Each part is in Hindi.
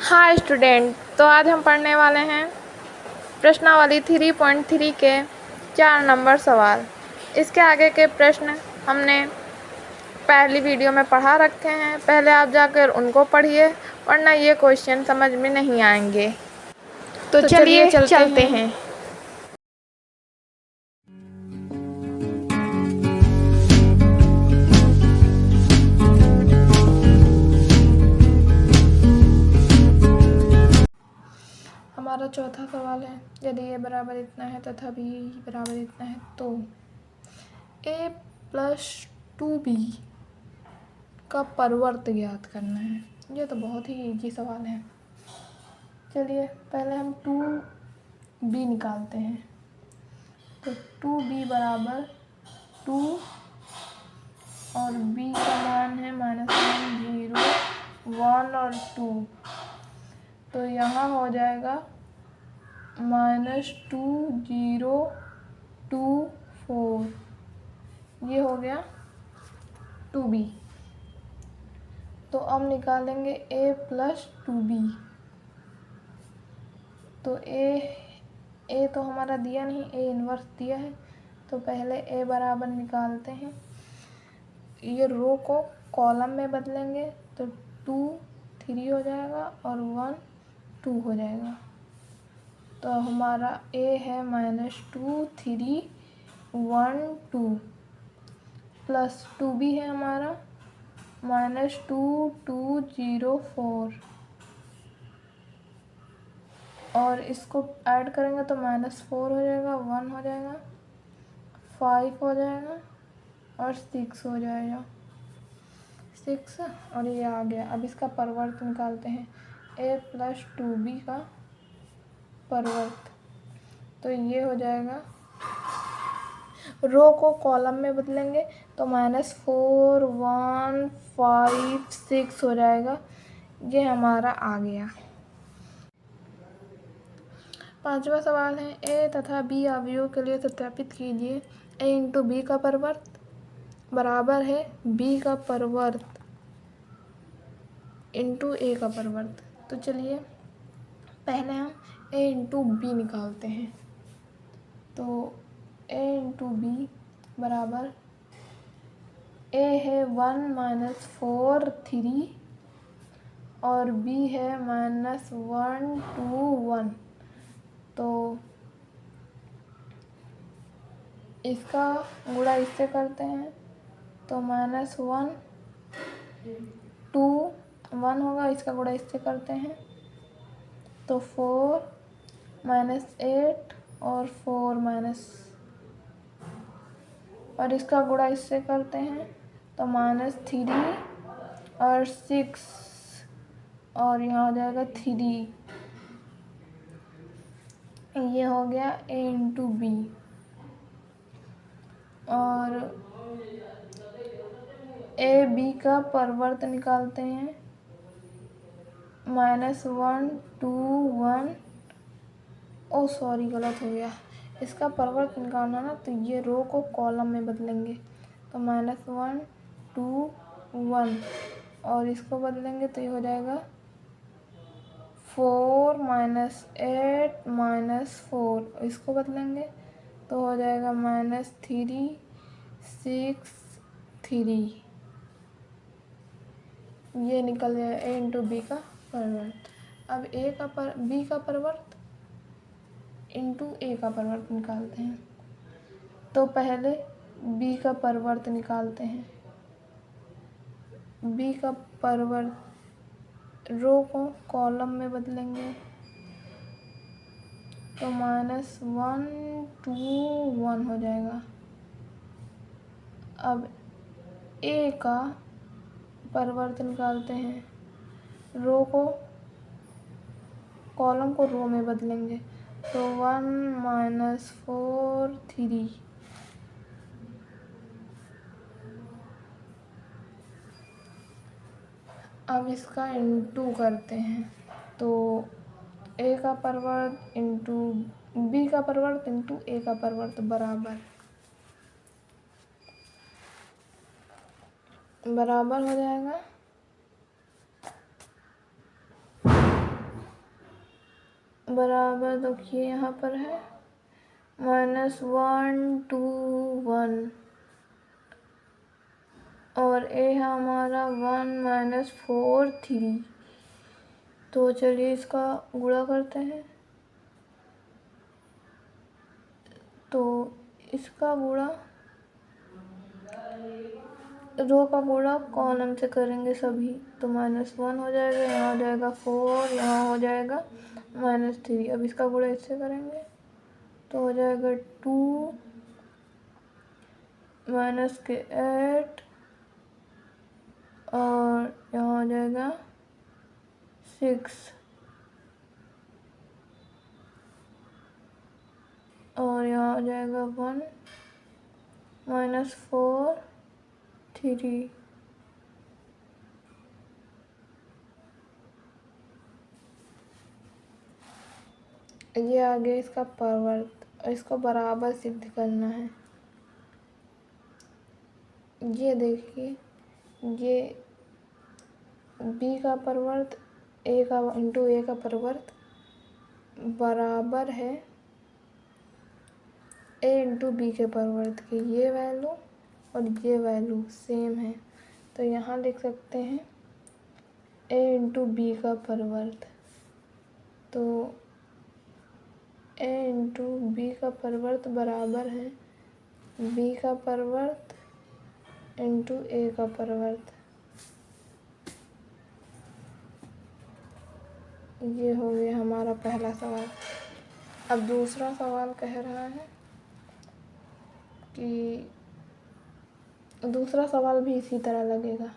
हाय स्टूडेंट, तो आज हम पढ़ने वाले हैं प्रश्नावली 3.3 के 4 नंबर सवाल। इसके आगे के प्रश्न हमने पहली वीडियो में पढ़ा रखे हैं, पहले आप जाकर उनको पढ़िए वरना ये क्वेश्चन समझ में नहीं आएंगे। तो चलिए चलते हैं। हमारा चौथा सवाल है, यदि ए बराबर इतना है तथा बी बराबर इतना है तो a प्लस 2b का परिवर्त ज्ञात करना है। ये तो बहुत ही इजी सवाल है। चलिए पहले हम 2b निकालते हैं। तो 2b बराबर 2 और b का मान है -1 0 1 और 2, तो यहाँ हो जाएगा -2 0 2 4। ये हो गया 2b। तो अब निकालेंगे a प्लस 2b। तो a तो हमारा दिया नहीं, a इन्वर्स दिया है, तो पहले a बराबर निकालते हैं। ये रो को कॉलम में बदलेंगे तो 2 3 हो जाएगा और 1 2 हो जाएगा। तो हमारा a है -2 3 1 2 प्लस 2b है हमारा -2 2 0 4, और इसको ऐड करेंगे तो -4 हो जाएगा, 1 हो जाएगा, 5 हो जाएगा और 6 हो जाएगा। 6 और ये आ गया। अब इसका परिवर्त निकालते हैं, a प्लस 2b का परिवर्त। तो ये हो जाएगा, रो को कॉलम में बदलेंगे तो -4 1 5 6 हो जाएगा। ये हमारा आ गया। पांचवा सवाल है, a तथा b अवयवों के लिए सत्यापित कीजिए। a इंटू बी का परिवर्त बराबर है b का परिवर्त इंटू a का परिवर्त। तो चलिए पहले हम a इंटू बी निकालते हैं। तो a इंटू बी बराबर a है 1 -4 3 और b है -1 2 1। तो इसका गुणा इससे करते हैं तो -1 2 1 होगा, इसका गुणा इससे करते हैं तो 4 -8 और 4 और इसका गुणा इससे करते हैं तो -3 और 6 और यहाँ हो जाएगा 3। ये हो गया a इंटू बी। और a b का परिवर्त निकालते हैं, -1 2 1। ओ सॉरी, गलत हो गया। इसका परिवर्त निकालना ना, तो ये रो को कॉलम में बदलेंगे तो -1 2 1 और इसको बदलेंगे तो ये हो जाएगा 4 -8 -4। इसको बदलेंगे तो हो जाएगा -3 6 3। ये निकल गया a इंटू बी का परिवर्त। अब b का परिवर्त इंटू a का परिवर्त निकालते हैं। तो पहले b का परिवर्त निकालते हैं। b का परिवर्त रो को कॉलम में बदलेंगे तो -1 2 1 हो जाएगा। अब a का परिवर्त निकालते हैं, रो को कॉलम को रो में बदलेंगे तो 1 -4 3। अब इसका इंटू करते हैं तो a का परिवर्त इंटू b का परिवर्त इंटू a का परिवर्त बराबर हो जाएगा बराबर देखिए यहाँ पर है -1 2 1 और ए है हमारा 1 -4 3। तो चलिए इसका गुणा करते हैं। तो इसका गुणा रो का गुणा कॉलम से करेंगे सभी। तो -1 हो जाएगा, यहाँ हो जाएगा 4, यहाँ हो जाएगा -3। अब इसका गुणा इससे करेंगे तो हो जाएगा 2 -8 और यहाँ हो जाएगा 6 और यहाँ हो जाएगा 1 -4 3। ये आ गया इसका परवर्त और इसको बराबर सिद्ध करना है। ये देखिए, ये b का परवर्त a का इंटू a का परवर्त बराबर है a इंटू b के परवर्त के। ये वैल्यू और ये वैल्यू सेम है, तो यहाँ लिख सकते हैं a इंटू b का परवर्त। तो a इंटू b का परवर्त बराबर है b का परवर्त इंटू a का परवर्त। ये हो गया हमारा पहला सवाल। अब दूसरा सवाल कह रहा है कि दूसरा सवाल भी इसी तरह लगेगा।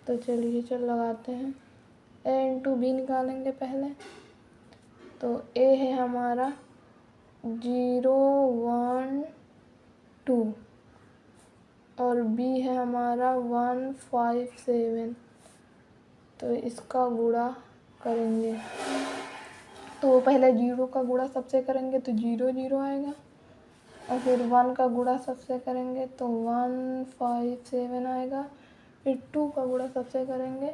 तो चलिए लगाते हैं। a इंटू बी निकालेंगे पहले। तो a है हमारा 0 1 2 और b है हमारा 1 5 7। तो इसका गुणा करेंगे तो पहले 0 का गुणा सबसे करेंगे तो 0 0 आएगा और फिर 1 का गुणा सबसे करेंगे तो 1 5 7 आएगा। फिर 2 का गुणा सबसे करेंगे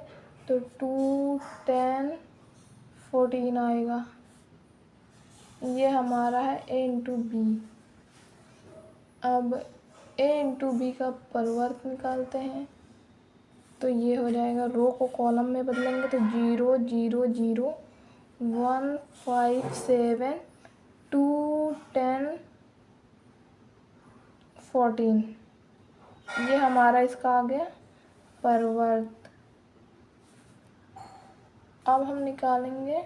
तो 2 10 14 आएगा। ये हमारा है a इंटू बी। अब a इंटू बी का परवर्त निकालते हैं। तो ये हो जाएगा, रो को कॉलम में बदलेंगे तो 0 0 0 1 5 7 2 10 14। ये हमारा इसका आ गया परवर्त। अब हम निकालेंगे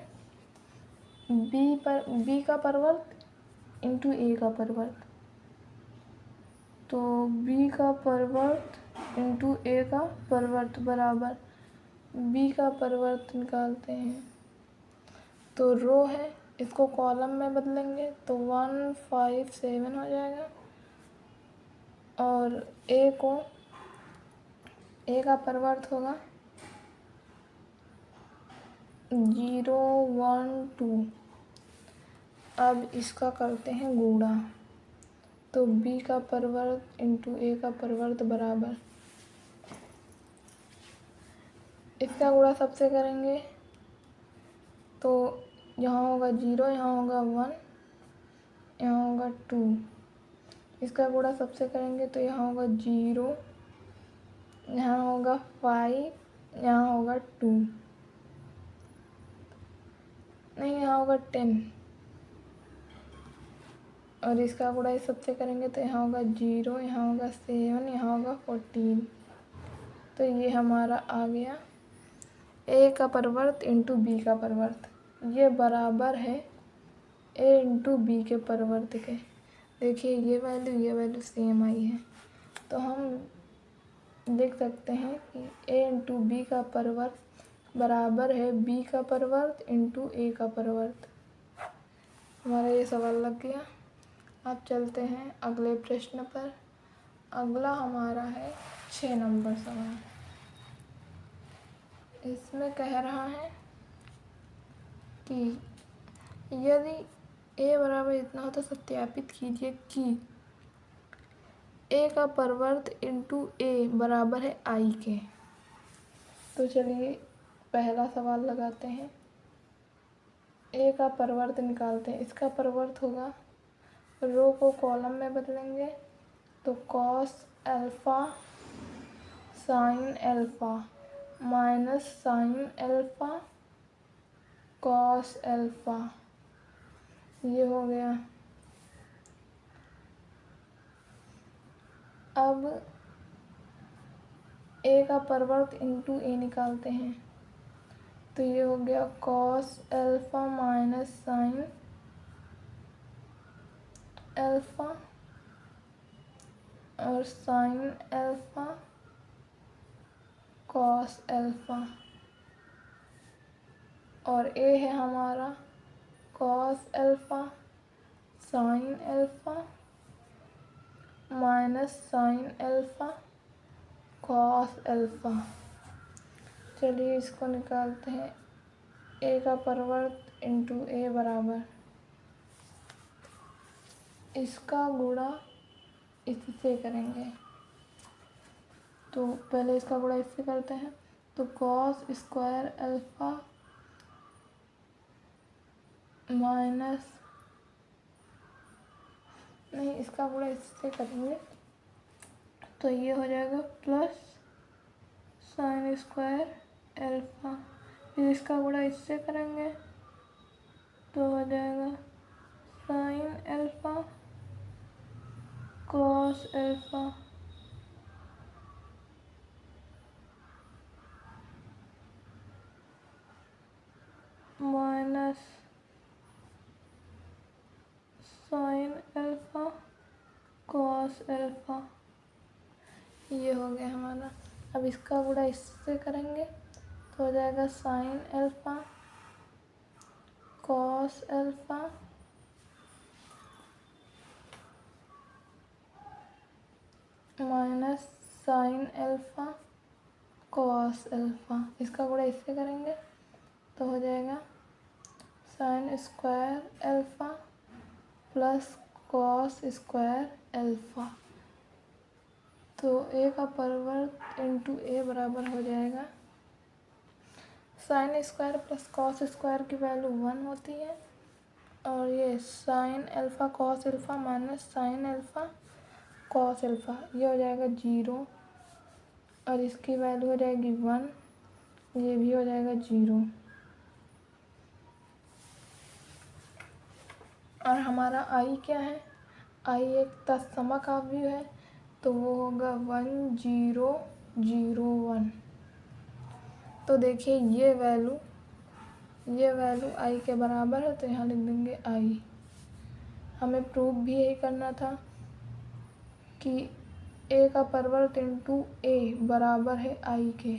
b का परवर्त इंटू a का परवर्त। तो b का परवर्त इंटू a का परवर्त बराबर b का परवर्त निकालते हैं। तो रो है, इसको कॉलम में बदलेंगे तो 1 5 7 हो जाएगा और a का परवर्त होगा 0 1 2। अब इसका करते हैं गुणा। तो b का परवर्त इंटू a का परवर्त बराबर, इसका गुणा सबसे करेंगे तो यहाँ होगा 0, यहाँ होगा 1, यहाँ होगा 2। इसका गुणा सबसे करेंगे तो यहाँ होगा 0, यहाँ होगा 5, यहाँ होगा 2, नहीं यहाँ होगा 10। और इसका गुणा इस सबसे करेंगे तो यहाँ होगा 0, यहाँ होगा 7, यहाँ होगा 14। तो ये हमारा आ गया a का परवर्त इंटू बी का परवर्त। ये बराबर है a इंटू बी के परवर्त के। देखिए ये वैल्यू सेम आई है, तो हम देख सकते हैं कि a इंटू बी का परवर्त बराबर है b का परवर्त इंटू a का परवर्त। हमारा ये सवाल लग गया। अब चलते हैं अगले प्रश्न पर। अगला हमारा है 6 नंबर सवाल। इसमें कह रहा है कि यदि a बराबर इतना हो तो सत्यापित कीजिए कि a का परवर्त इंटू a बराबर है i के। तो चलिए पहला सवाल लगाते हैं। ए का परिवर्त निकालते हैं। इसका परिवर्त होगा, रो को कॉलम में बदलेंगे तो cos alpha sine alpha minus sine alpha cos alpha, ये हो गया। अब ए का परिवर्त इंटू ए निकालते हैं तो ये हो गया cos alpha minus sine alpha और साइन अल्फ़ा कॉस अल्फ़ा, और ए है हमारा cos alpha sine alpha minus sine alpha cos alpha. चलिए इसको निकालते हैं। ए का परिवर्त इंटू ए बराबर इसका गुणा इससे करेंगे, तो पहले इसका गुणा इससे करते हैं तो कॉस स्क्वायर अल्फ़ा माइनस, नहीं इसका गुणा इससे करेंगे तो ये हो जाएगा प्लस साइन स्क्वायर अल्फ़ा, फिर इसका गुणा इससे करेंगे तो हो जाएगा sign alpha cos alpha minus sine alpha cos alpha, ये हो गया हमारा। अब इसका गुणा इससे करेंगे तो हो जाएगा sign alpha cos alpha minus sine alpha cos alpha, इसका गुणा इससे करेंगे तो हो जाएगा sign square alpha plus cos square alpha. तो ए का परिवर्त इंटू ए बराबर हो जाएगा sine square plus cos square की वैल्यू 1 होती है, और ये sign alpha cos alpha minus sine alpha cos alpha, ये हो जाएगा 0 और इसकी वैल्यू हो जाएगी 1, ये भी हो जाएगा 0। और हमारा आई क्या है, आई एक तत्समक अवयव है तो वो होगा 1 0 0 1। तो देखिए ये वैल्यू आई के बराबर है तो यहाँ लिख देंगे आई। हमें प्रूफ भी यही करना था कि ए का परिवर्त इंटू ए बराबर है आई के,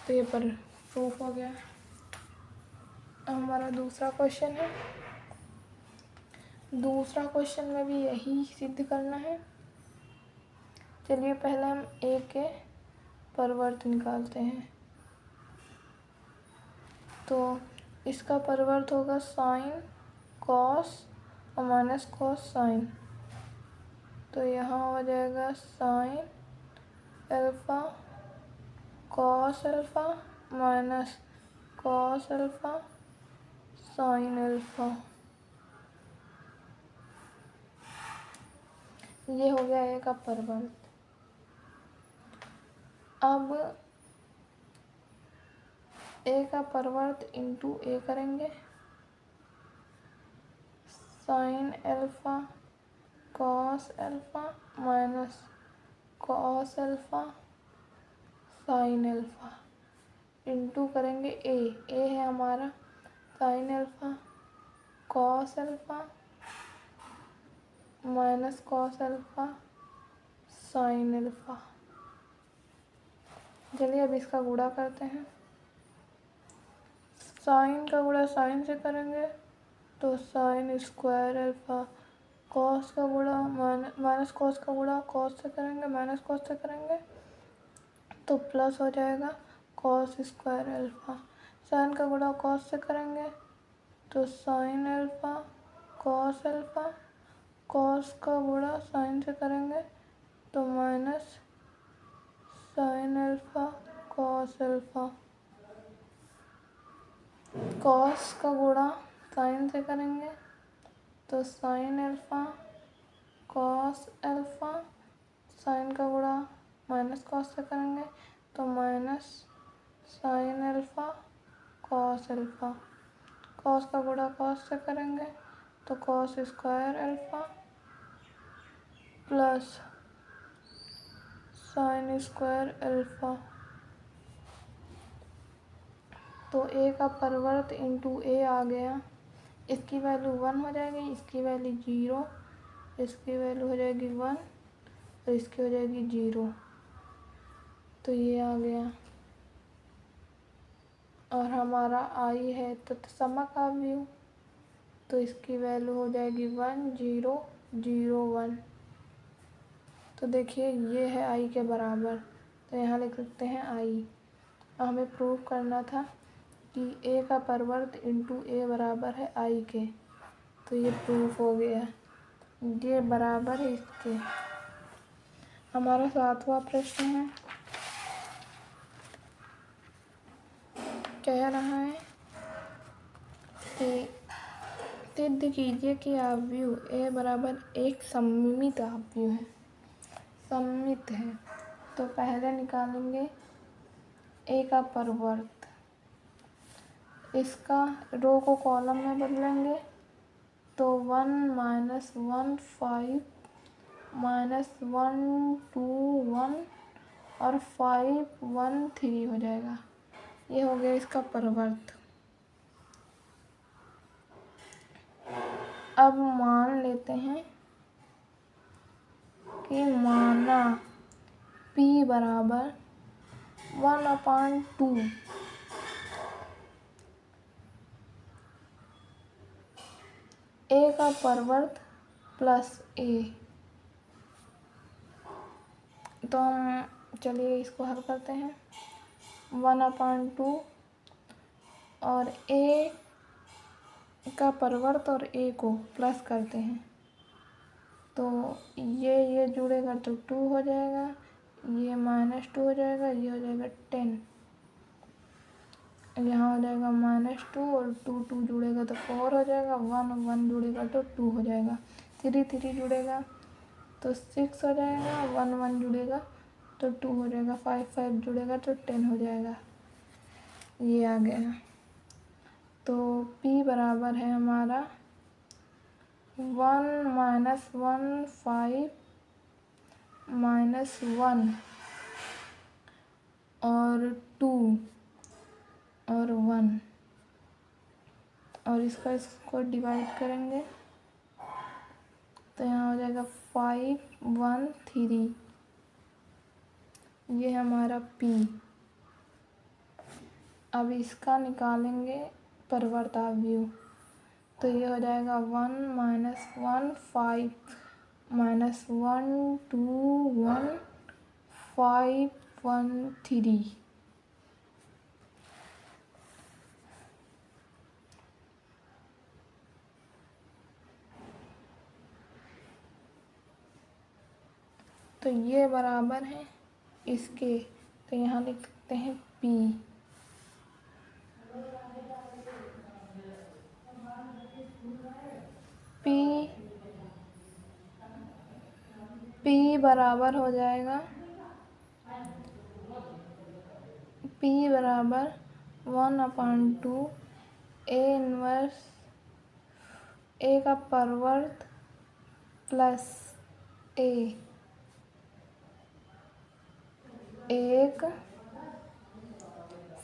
तो ये पर प्रूफ हो गया। अब हमारा दूसरा क्वेश्चन है। दूसरा क्वेश्चन में भी यही सिद्ध करना है। चलिए पहले हम ए के परिवर्त निकालते हैं, तो इसका परिवर्त होगा साइन कॉस और माइनस कॉस साइन, तो यहाँ हो जाएगा sign alpha cos alpha minus cos alpha sine alpha, ये हो गया ए का परिवर्त। अब ए का परिवर्त इंटू ए करेंगे, sign alpha cos alpha minus cos alpha sine alpha into करेंगे ए है हमारा sign alpha cos alpha minus cos alpha sine alpha. चलिए अब इसका गुणा करते हैं। साइन का गुणा साइन से करेंगे तो साइन स्क्वायर अल्फ़ा, कॉस का गुणा माइनस कॉस का गुणा कॉस से करेंगे माइनस कॉस से करेंगे तो प्लस हो जाएगा कॉस स्क्वायर अल्फ़ा। साइन का गुणा कॉस से करेंगे तो sine alpha cos alpha, cos का गुणा साइन से करेंगे तो minus sine alpha cos alpha. Cos का गुणा साइन से करेंगे तो sine alpha cos alpha, sine का गुणा माइनस कॉस से करेंगे तो minus sine alpha cos alpha, cos का गुणा कॉस से करेंगे तो cos square alpha plus sine square alpha. तो ए का परिवर्त इंटू ए आ गया, इसकी वैल्यू 1 हो जाएगी, इसकी वैल्यू 0, इसकी वैल्यू हो जाएगी 1 और इसकी हो जाएगी 0। तो ये आ गया और हमारा आई है तत्समक अवयव, तो इसकी वैल्यू हो जाएगी 1 0 0 1। तो देखिए ये है आई के बराबर, तो यहाँ लिख सकते हैं आई। हमें प्रूव करना था कि ए का परिवर्त इंटू ए बराबर है आई के, तो ये प्रूफ हो गया, ये बराबर है इसके। हमारा 7वां प्रश्न है, कह रहा है कि सिद्ध कीजिए कि अवयव ए बराबर एक सममित अवयव है, सममित है। तो पहले निकालेंगे ए का परिवर्त, इसका रो को कॉलम में बदलेंगे तो 1 माइनस 1 5 माइनस 1 2 1 और 5 1 3 हो जाएगा। ये हो गया इसका परिवर्त। अब मान लेते हैं कि माना p बराबर 1/2 ए का परिवर्त प्लस ए। तो हम चलिए इसको हल करते हैं, 1/2 और ए का परिवर्त और ए को प्लस करते हैं तो ये जुड़ेगा तो 2 हो जाएगा, ये -2 हो जाएगा, ये हो जाएगा 10, यहाँ हो जाएगा -2 और 2 2 जुड़ेगा तो 4 हो जाएगा, 1 1 जुड़ेगा तो 2 हो जाएगा, 3 3 जुड़ेगा तो 6 हो जाएगा, 1 1 जुड़ेगा तो 2 हो जाएगा, 5 5 जुड़ेगा तो 10 हो जाएगा। ये आ गया। तो p बराबर है हमारा 1 माइनस 1 5 माइनस 1 और 2 और 1 और इसको डिवाइड करेंगे तो यहाँ हो जाएगा 5 1 3। ये हमारा p। अब इसका निकालेंगे परिवर्त अवयव, तो ये हो जाएगा 1 माइनस 1 5 माइनस 1 2 1 5 1 3। तो ये बराबर है इसके, तो यहाँ लिख सकते हैं p। p बराबर हो जाएगा, p बराबर 1/2 ए इनवर्स ए का परिवर्त प्लस ए, एक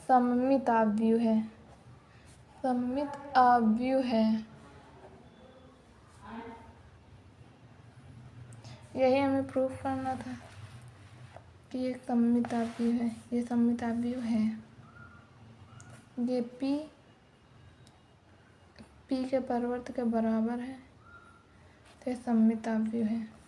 सममित अवयव है, सममित अवयव है। यही हमें प्रूफ करना था कि ये सममित अवयव है, ये सममित अवयव है। ये p के परिवर्त के बराबर है, तो ये सममित अवयव है।